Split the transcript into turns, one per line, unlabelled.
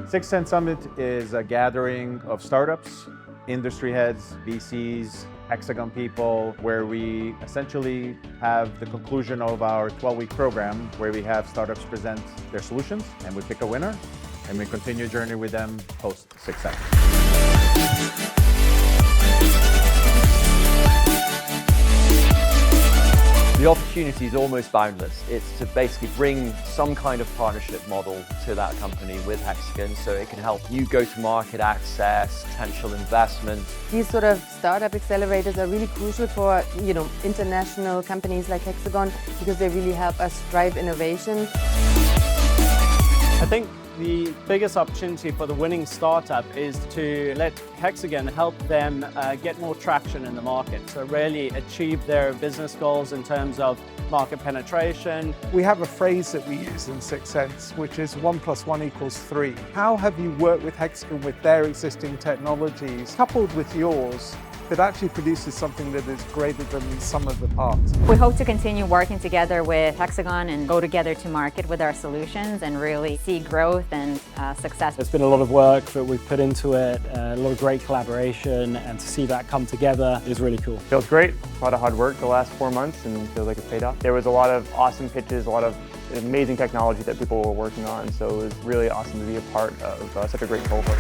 Sixth Sense Summit is a gathering of startups, industry heads, VCs, Hexagon people, where we essentially have the conclusion of our 12-week program where we have startups present their solutions and we pick a winner and we continue a journey with them post Sixth Sense.
The opportunity is almost boundless. It's to basically bring some kind of partnership model to that company with Hexagon so it can help you go to market access, potential investment.
These sort of startup accelerators are really crucial for, international companies like Hexagon because they really help us drive innovation.
I think the biggest opportunity for the winning startup is to let Hexagon help them get more traction in the market. So really achieve their business goals in terms of market penetration.
We have a phrase that we use in Sixth Sense, which is 1 + 1 = 3. How have you worked with Hexagon with their existing technologies, coupled with yours, that actually produces something that is greater than the sum of the parts?
We hope to continue working together with Hexagon and go together to market with our solutions and really see growth and success.
There's been a lot of work that we've put into it, a lot of great collaboration, and to see that come together is really cool.
Feels great. A lot of hard work the last 4 months and feels like it's paid off. There was a lot of awesome pitches, a lot of amazing technology that people were working on, so it was really awesome to be a part of such a great cohort.